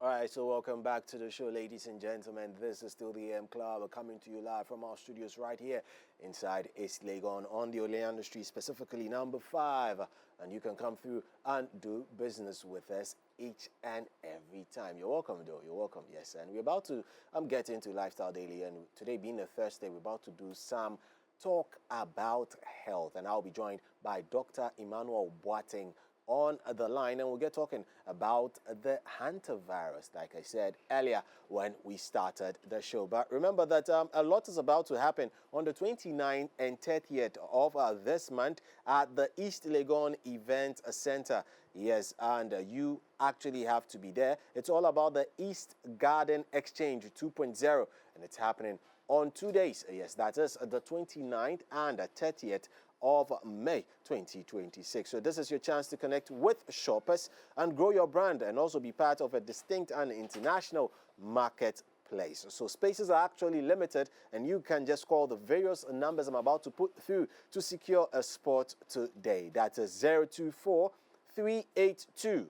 All right, so welcome back to the show, ladies and gentlemen. This is still the AM Club coming to you live from our studios right here inside East Legon on the Oleander Street, specifically number 5. And you can come through and do business with us each and every time. You're welcome, though. You're welcome, yes. And we're about to get into Lifestyle Daily. And today being a Thursday, we're about to do some talk about health. And I'll be joined by Dr. Emmanuel Boateng on the line, and we'll get talking about the Hantavirus, like I said earlier when we started the show. But remember that a lot is about to happen on the 29th and 30th of this month at the East Legon Event Center. Yes, and you actually have to be there. It's all about the East Garden Exchange 2.0, and it's happening on 2 days. Yes, that is the 29th and the 30th of May 2026. So this is your chance to connect with shoppers and grow your brand and also be part of a distinct and international marketplace. So spaces are actually limited, and you can just call the various numbers I'm about to put through to secure a spot today. That is 024 382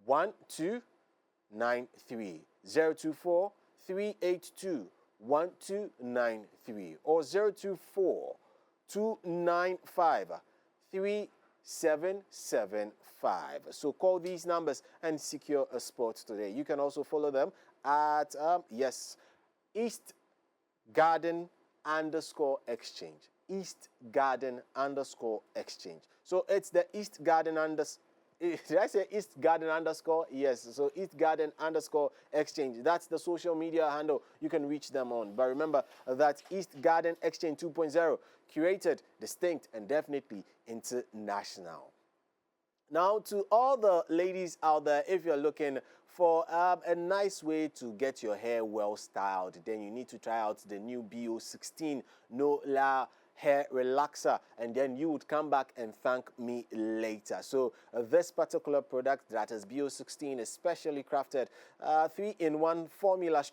1293, 024 382 1293, or 024 295 3775. So call these numbers and secure a spot today. You can also follow them at East Garden _exchange. East Garden _exchange. So it's the East Garden did I say East Garden _? Yes, so East Garden _exchange. That's the social media handle you can reach them on. But remember that East Garden Exchange 2.0, curated, distinct, and definitely international. Now, to all the ladies out there, if you're looking for a nice way to get your hair well styled, then you need to try out the new BO16 No La hair relaxer, and then you would come back and thank me later. So this particular product, that is BO16, is specially crafted 3-in-1 formula,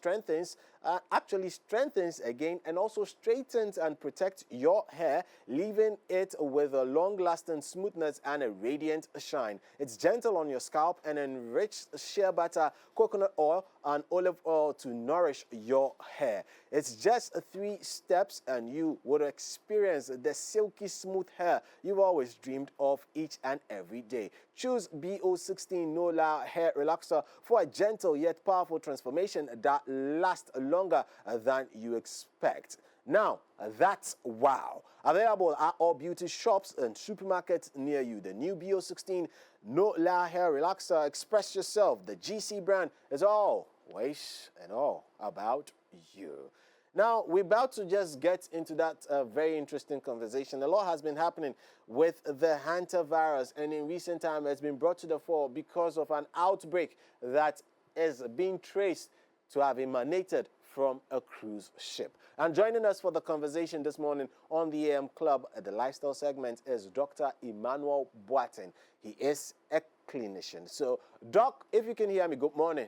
actually strengthens again and also straightens and protects your hair, leaving it with a long-lasting smoothness and a radiant shine. It's gentle on your scalp and enriched shea butter, coconut oil, and olive oil to nourish your hair. It's just 3 steps and you would experience the silky smooth hair you've always dreamed of each and every day. Choose BO16 No La hair relaxer for a gentle yet powerful transformation that lasts longer than you expect. Now, that's wow. Available at all beauty shops and supermarkets near you. The new BO16 No La hair relaxer. Express yourself. The GC brand is always and all about you. Now, we're about to just get into that very interesting conversation. A lot has been happening with the Hantavirus, and in recent time, it's been brought to the fore because of an outbreak that is being traced to have emanated from a cruise ship. And joining us for the conversation this morning on the AM Club, the lifestyle segment, is Dr. Emmanuel Boateng. He is a clinician. So, Doc, if you can hear me, good morning.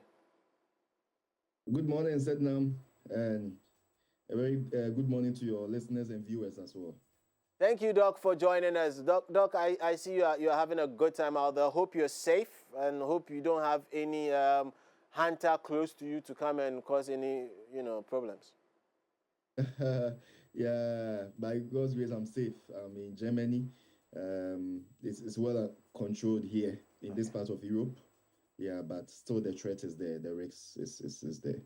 Good morning, Zednam, and a very good morning to your listeners and viewers as well. Thank you, Doc, for joining us. Doc, I see you're having a good time out there. Hope you're safe and hope you don't have any hunter close to you to come and cause any, problems. Yeah, by God's grace, I'm safe. I'm in Germany. It's well controlled here in this part of Europe. Yeah, but still the threat is there. The risk is there.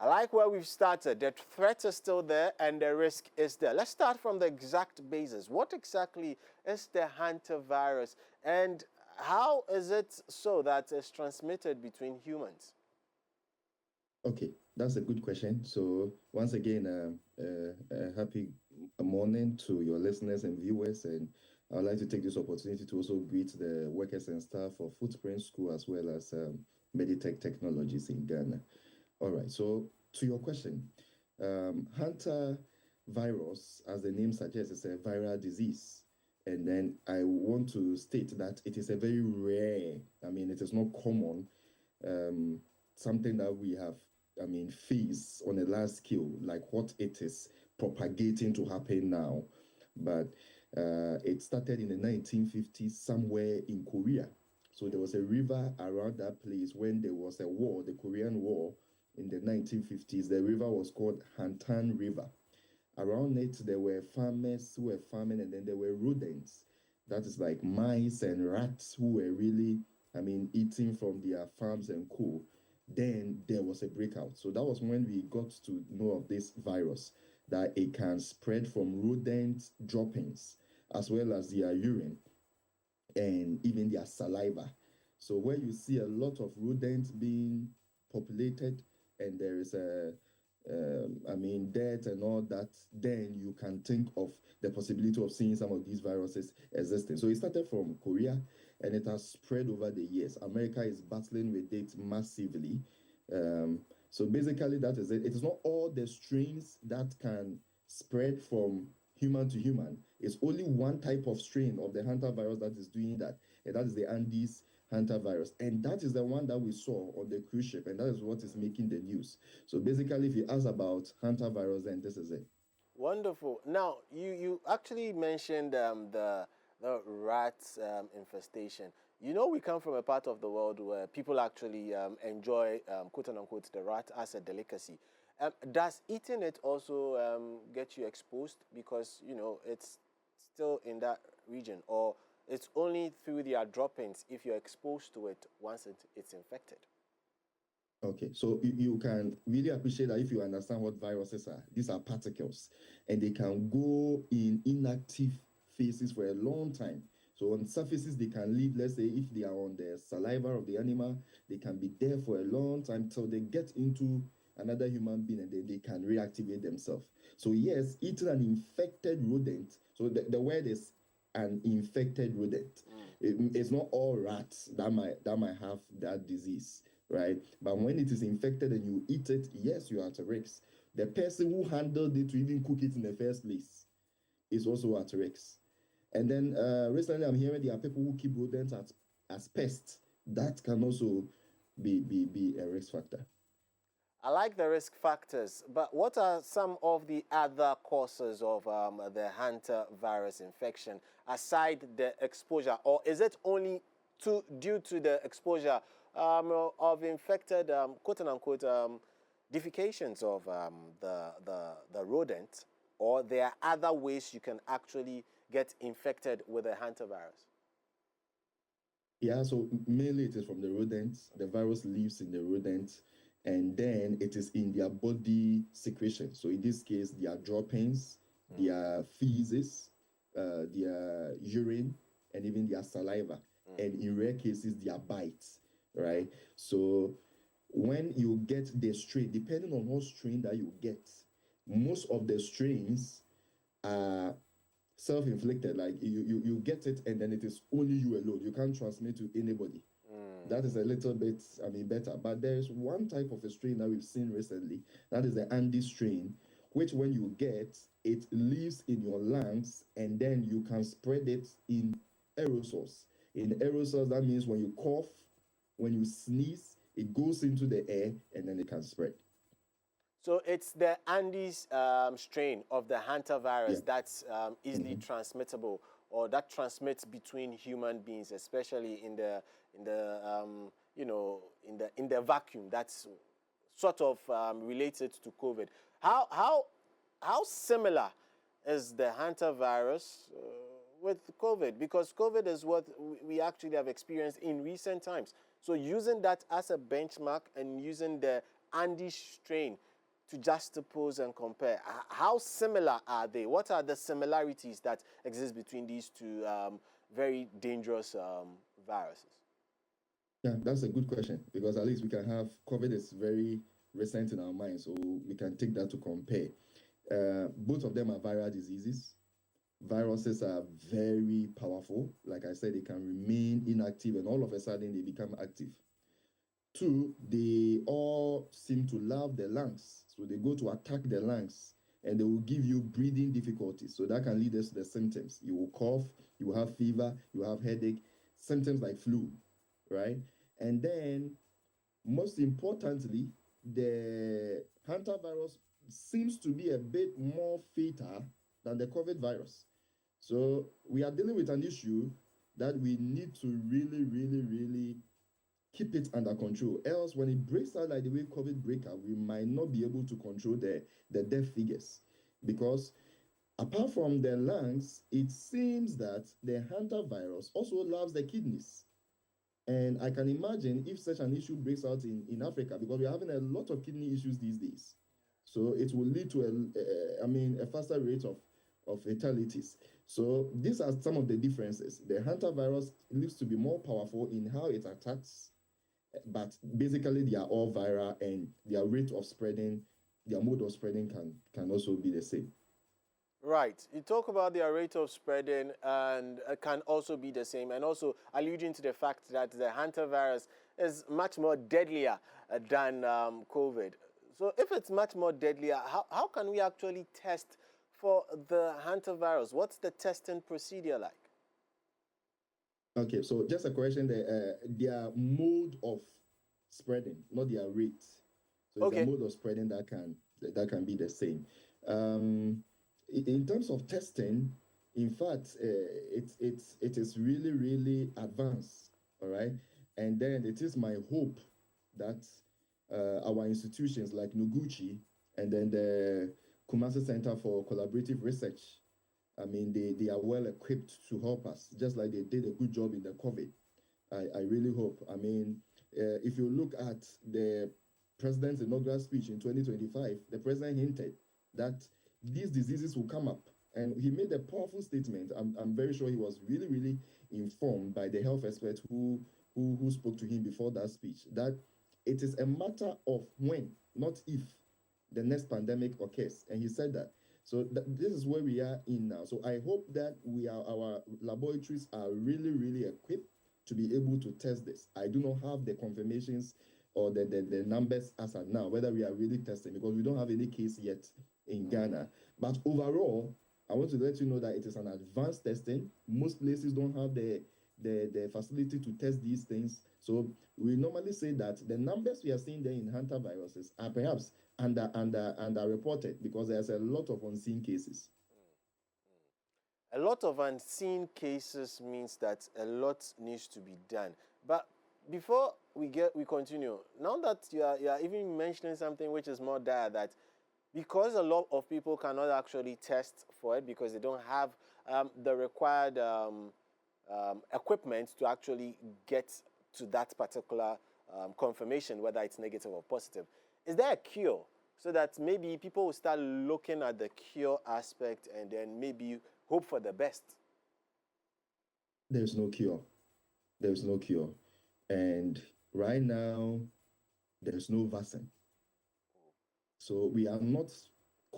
I like where we've started. The threat is still there and the risk is there. Let's start from the exact basis. What exactly is the Hantavirus, and how is it so that it's transmitted between humans? Okay, that's a good question. So once again, happy morning to your listeners and viewers, and I would like to take this opportunity to also greet the workers and staff of Footprint School as well as Meditech Technologies in Ghana. All right, so to your question, Hantavirus, as the name suggests, is a viral disease. And then I want to state that it is a very rare, it is not common, something that we have, faced on a large scale, like what it is propagating to happen now. But it started in the 1950s somewhere in Korea. So there was a river around that place when there was a war, the Korean War in the 1950s. The river was called Hantan River. Around it, there were farmers who were farming, and then there were rodents. That is like mice and rats who were really, eating from their farms and co. Then there was a breakout. So that was when we got to know of this virus, that it can spread from rodent droppings as well as their urine and even their saliva. So where you see a lot of rodents being populated and there is death and all that, then you can think of the possibility of seeing some of these viruses existing. So it started from Korea and it has spread over the years. America is battling with it massively. So basically, that is it. It is not all the strains that can spread from human to human. It's only one type of strain of the hantavirus that is doing that, and that is the Andes hantavirus. And that is the one that we saw on the cruise ship, and that is what is making the news. So basically, if you ask about hantavirus, then this is it. Wonderful. Now, you actually mentioned the rat infestation. You know, we come from a part of the world where people actually enjoy, quote unquote, the rat as a delicacy. Does eating it also get you exposed because, you know, it's still in that region, or it's only through their droppings if you're exposed to it once it's infected? Okay, so you can really appreciate that if you understand what viruses are. These are particles, and they can go in inactive phases for a long time. So on surfaces, they can live, let's say, if they are on the saliva of the animal, they can be there for a long time till they get into another human being and then they can reactivate themselves. So yes, eating an infected rodent, so the word is an infected rodent. It's not all rats that might have that disease, right? But when it is infected and you eat it, yes, you are at risk. The person who handled it to even cook it in the first place is also at risk. And then recently, I'm hearing there are people who keep rodents as pests. That can also be a risk factor. I like the risk factors, but what are some of the other causes of the hantavirus infection aside the exposure, or is it only due to the exposure of infected, quote unquote, defecations of the rodent, or there are other ways you can actually get infected with the hantavirus? Yeah, so mainly it is from the rodents. The virus lives in the rodents, and then it is in their body secretion. So in this case, their droppings, their feces, their urine, and even their saliva, and in rare cases, their bites, right? So when you get the strain, depending on what strain that you get, most of the strains are self-inflicted. Like you get it and then it is only you alone. You can't transmit to anybody. That is a little bit better. But there is one type of a strain that we've seen recently. That is the Andes strain, which when you get, it lives in your lungs and then you can spread it in aerosols. In aerosols, that means when you cough, when you sneeze, it goes into the air and then it can spread. So it's the Andes strain of the hantavirus that's easily transmittable, or that transmits between human beings, especially in the in the vacuum. That's sort of related to COVID. How similar is the hantavirus with COVID? Because COVID is what we actually have experienced in recent times. So using that as a benchmark and using the Andes strain to juxtapose and compare, how similar are they? What are the similarities that exist between these two very dangerous viruses? Yeah, that's a good question because at least we can have COVID is very recent in our minds, so we can take that to compare. Both of them are viral diseases. Viruses are very powerful. Like I said, they can remain inactive and all of a sudden they become active. Two, they all seem to love the lungs. So they go to attack the lungs and they will give you breathing difficulties. So that can lead us to the symptoms. You will cough, you will have fever, you will have headache, symptoms like flu, right? And then, most importantly, the hantavirus seems to be a bit more fatal than the COVID virus. So we are dealing with an issue that we need to really, really, really keep it under control. Else, when it breaks out like the way COVID break out, we might not be able to control the death figures. Because apart from the lungs, it seems that the hantavirus also loves the kidneys. And I can imagine if such an issue breaks out in Africa, because we're having a lot of kidney issues these days. So it will lead to a faster rate of fatalities. So these are some of the differences. The hantavirus looks to be more powerful in how it attacks, but basically they are all viral, and their rate of spreading, their mode of spreading can also be the same. Right. You talk about the rate of spreading and can also be the same, and also alluding to the fact that the hantavirus is much more deadlier than COVID. So if it's much more deadlier, how can we actually test for the hantavirus? What's the testing procedure like? Okay, so just a correction there. Their mode of spreading, not their rate. So it's Okay. the mode of spreading that can be the same. In terms of testing, in fact, it is really, really advanced. All right, and then it is my hope that our institutions like Noguchi and then the Kumasi Center for Collaborative Research, I mean, they are well equipped to help us, just like they did a good job in the COVID. I really hope. I mean, if you look at the president's inaugural speech in 2025, the president hinted that these diseases will come up. And he made a powerful statement. I'm very sure he was really, really informed by the health experts who spoke to him before that speech, that it is a matter of when, not if, the next pandemic occurs. And he said that. So this is where we are in now. So I hope that our laboratories are really, really equipped to be able to test this. I do not have the confirmations or the numbers as of now, whether we are really testing, because we don't have any case yet in Ghana. But overall, I want to let you know that it is an advanced testing. Most places don't have the facility to test these things. So we normally say that the numbers we are seeing there in hantaviruses are perhaps underreported because there's a lot of unseen cases. A lot of unseen cases means that a lot needs to be done. But before we continue, now that you are even mentioning something which is more dire, that because a lot of people cannot actually test for it because they don't have the required equipment to actually get to that particular confirmation, whether it's negative or positive. Is there a cure so that maybe people will start looking at the cure aspect and then maybe hope for the best? There's no cure. There's no cure. And right now, there's no vaccine. So we are not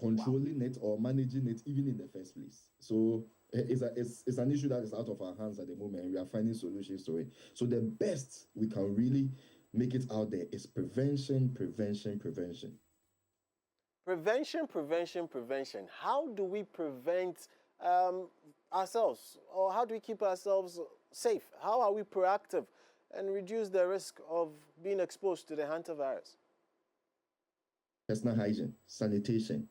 controlling it or managing it even in the first place. So it's an issue that is out of our hands at the moment. We are finding solutions to it. So the best we can really make it out there is prevention, prevention, prevention. Prevention, prevention, prevention. How do we prevent ourselves, or how do we keep ourselves safe? How are we proactive and reduce the risk of being exposed to the hantavirus? Personal hygiene, sanitation.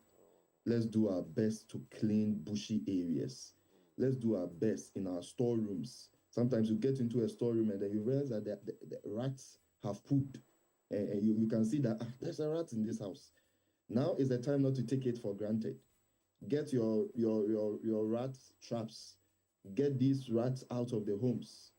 Let's do our best to clean bushy areas. Let's do our best in our storerooms. Sometimes you get into a storeroom and then you realize that the rats have pooped. And you can see that there's a rat in this house. Now is the time not to take it for granted. Get your rat traps. Get these rats out of the homes.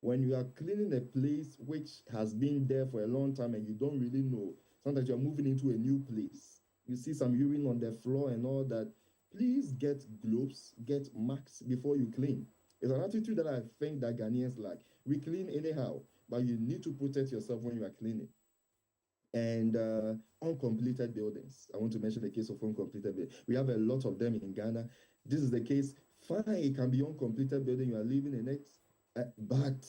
When you are cleaning a place which has been there for a long time and you don't really know, sometimes you're moving into a new place. You see some urine on the floor and all that. Please get gloves, get masks before you clean. It's an attitude that I think that Ghanaians lack. We clean anyhow, but you need to protect yourself when you are cleaning. And uncompleted buildings. I want to mention the case of uncompleted buildings. We have a lot of them in Ghana. This is the case. Fine, it can be uncompleted building, you are living in it, but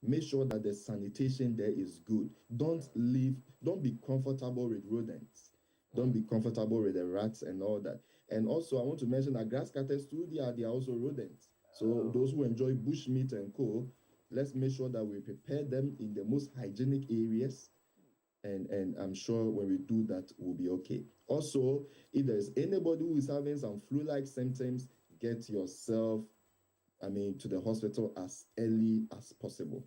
make sure that the sanitation there is good. Don't be comfortable with rodents. Don't be comfortable with the rats and all that. And also, I want to mention that grass cutters too, they are also rodents. So those who enjoy bush meat and co, let's make sure that we prepare them in the most hygienic areas. And I'm sure when we do that, we'll be okay. Also, if there's anybody who is having some flu-like symptoms, get yourself to the hospital as early as possible.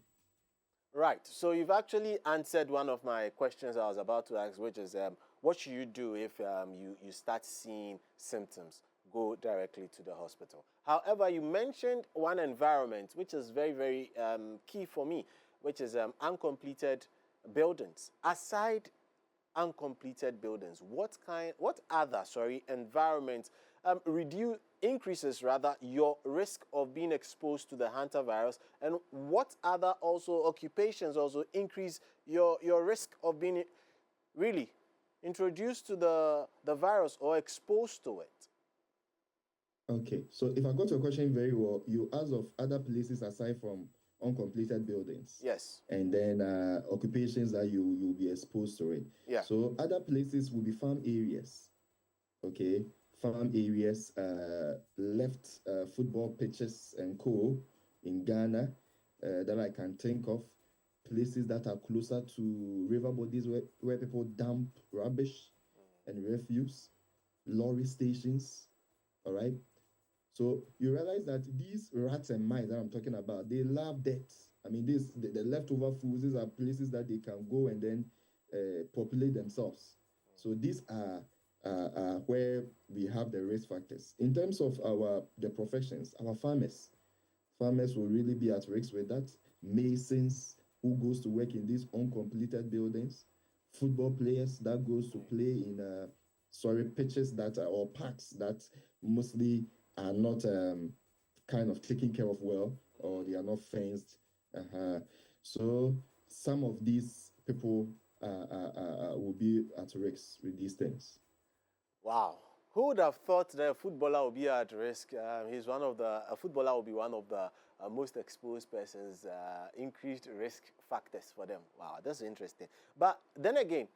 Right. So you've actually answered one of my questions I was about to ask, which is what should you do if you start seeing symptoms? Go directly to the hospital. However, you mentioned one environment which is very, very key for me, which is uncompleted buildings. Aside uncompleted buildings, what other environments increases rather your risk of being exposed to the hantavirus, and what other also occupations also increase your risk of being really introduced to the virus or exposed to it? Okay, so if I got your question very well, you asked of other places aside from uncompleted buildings. Yes. And then occupations that you'll be exposed to it. Yeah. So other places will be farm areas. Okay, farm areas, left football pitches and co in Ghana that I can think of. Places that are closer to river bodies where people dump rubbish and refuse, lorry stations. All right. So you realize that these rats and mice that I'm talking about, they love death. The leftover foods, these are places that they can go and then populate themselves. So these are where we have the risk factors. In terms of the professions, our farmers will really be at risk with that. Masons who goes to work in these uncompleted buildings, football players that goes to play in pitches that or parks that mostly are not kind of taken care of well, or they are not fenced. So some of these people will be at risk with these things. Wow. Who would have thought that a footballer would be at risk? A footballer will be one of the most exposed persons, increased risk factors for them. Wow, that's interesting. But then again,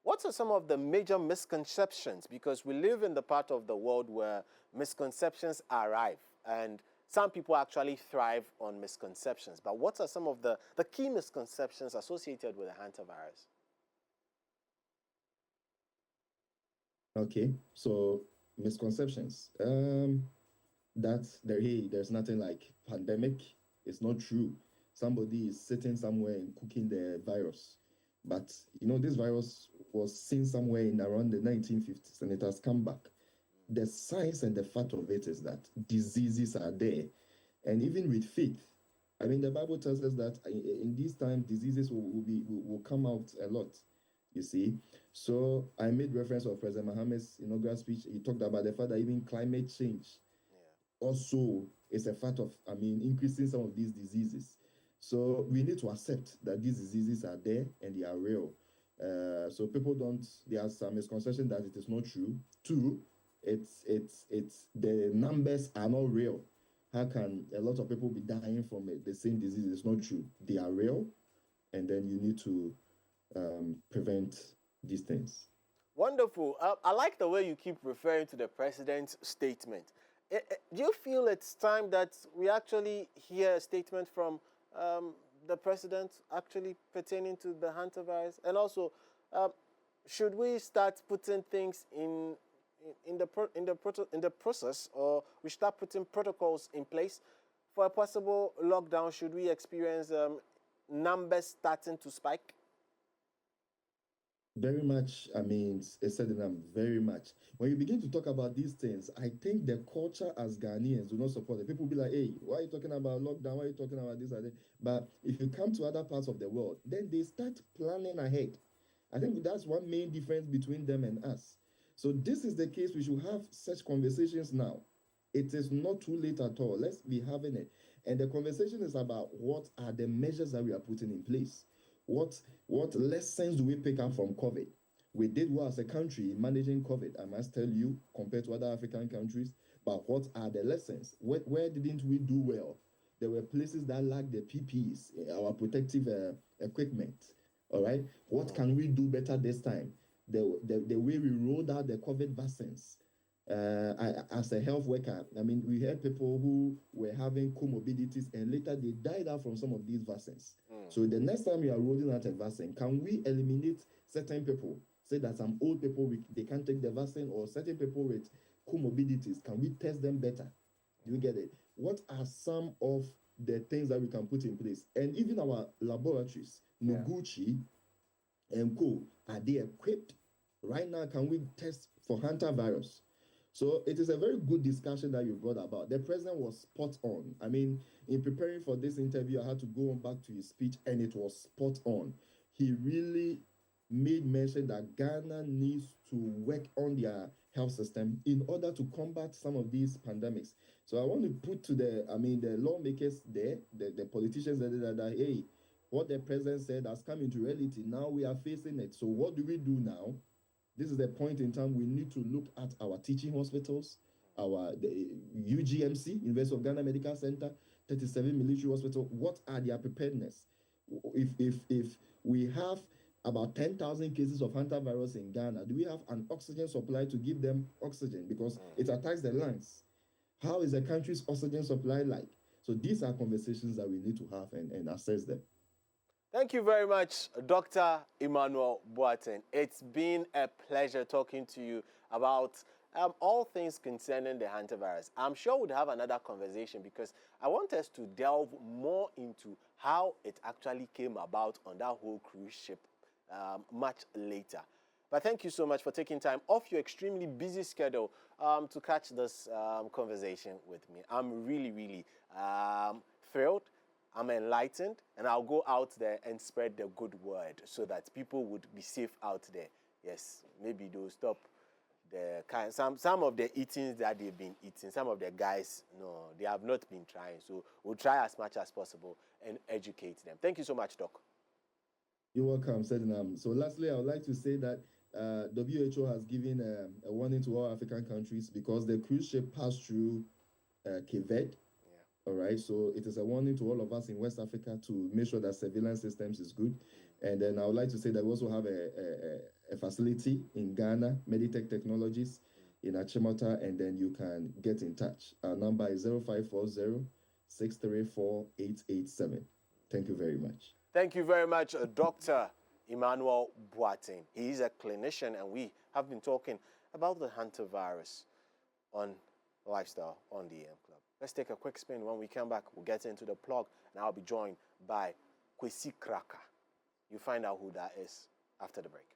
what are some of the major misconceptions? Because we live in the part of the world where misconceptions arrive, and some people actually thrive on misconceptions. But what are some of the key misconceptions associated with the hantavirus? Okay, so misconceptions. There's nothing like pandemic. It's not true. Somebody is sitting somewhere and cooking the virus. But this virus was seen somewhere in around the 1950s, and it has come back. The science and the fact of it is that diseases are there. And even with faith, the Bible tells us that in this time, diseases will come out a lot, you see. So I made reference of President Mohammed's inaugural speech. He talked about the fact that even climate change also is a fact of, increasing some of these diseases. So we need to accept that these diseases are there and they are real. So people there are some misconception that it is not true. Two, it's the numbers are not real. How can a lot of people be dying from the same disease? It's not true. They are real, and then you need to prevent these things. Wonderful. I like the way you keep referring to the president's statement. Do you feel it's time that we actually hear a statement from the president actually pertaining to the hantavirus? And also, should we start putting things in the process, or we start putting protocols in place for a possible lockdown should we experience numbers starting to spike? Very much, very much. When you begin to talk about these things, I think the culture as Ghanaians do not support it. People will be like, hey, why are you talking about lockdown? Why are you talking about this and that? But if you come to other parts of the world, then they start planning ahead. I think that's one main difference between them and us. So this is the case. We should have such conversations now. It is not too late at all. Let's be having it. And the conversation is about what are the measures that we are putting in place. What lessons do we pick up from COVID? We did well as a country in managing COVID, I must tell you, compared to other African countries. But what are the lessons? Where didn't we do well? There were places that lacked the PPEs, our protective equipment. All right. What can we do better this time? The way we rolled out the COVID vaccines. As a health worker, we had people who were having comorbidities and later they died out from some of these vaccines. So the next time we are rolling out a vaccine, can we eliminate certain people? Say that some old people, they can't take the vaccine, or certain people with comorbidities, can we test them better? Do you get it? What are some of the things that we can put in place? And even our laboratories, Noguchi and Co, are they equipped? Right now, can we test for Hantavirus? So it is a very good discussion that you brought about. The president was spot on. I mean, in preparing for this interview, I had to go back to his speech, and it was spot on. He really made mention that Ghana needs to work on their health system in order to combat some of these pandemics. So I want to put to the lawmakers there, the politicians that hey, what the president said has come into reality. Now we are facing it. So what do we do now? This is the point in time we need to look at our teaching hospitals, the UGMC, University of Ghana Medical Center, 37 military hospital. What are their preparedness? If we have about 10,000 cases of hantavirus in Ghana, do we have an oxygen supply to give them oxygen? Because it attacks the lungs. How is the country's oxygen supply like? So these are conversations that we need to have and assess them. Thank you very much, Dr. Emmanuel Boateng. It's been a pleasure talking to you about all things concerning the hantavirus. I'm sure we'll have another conversation because I want us to delve more into how it actually came about on that whole cruise ship much later. But thank you so much for taking time off your extremely busy schedule to catch this conversation with me. I'm really, really thrilled. I'm enlightened, and I'll go out there and spread the good word so that people would be safe out there. Yes, maybe they'll stop the kind. Some of the eatings that they've been eating. Some of the guys, no, they have not been trying. So we'll try as much as possible and educate them. Thank you so much, Doc. You're welcome, Sedinam. So lastly, I would like to say that WHO has given a warning to all African countries because the cruise ship passed through Cape Verde. All right, so it is a warning to all of us in West Africa to make sure that surveillance systems is good. And then I would like to say that we also have a facility in Ghana, Meditech Technologies, in Achimota, and then you can get in touch. Our number is 0540-634-887. Thank you very much. Thank you very much, Dr. Emmanuel Boateng. He is a clinician, and we have been talking about the hantavirus on Lifestyle on the AM Club. Let's take a quick spin. When we come back, we'll get into the plug, and I'll be joined by Kwesi Kraka. You find out who that is after the break.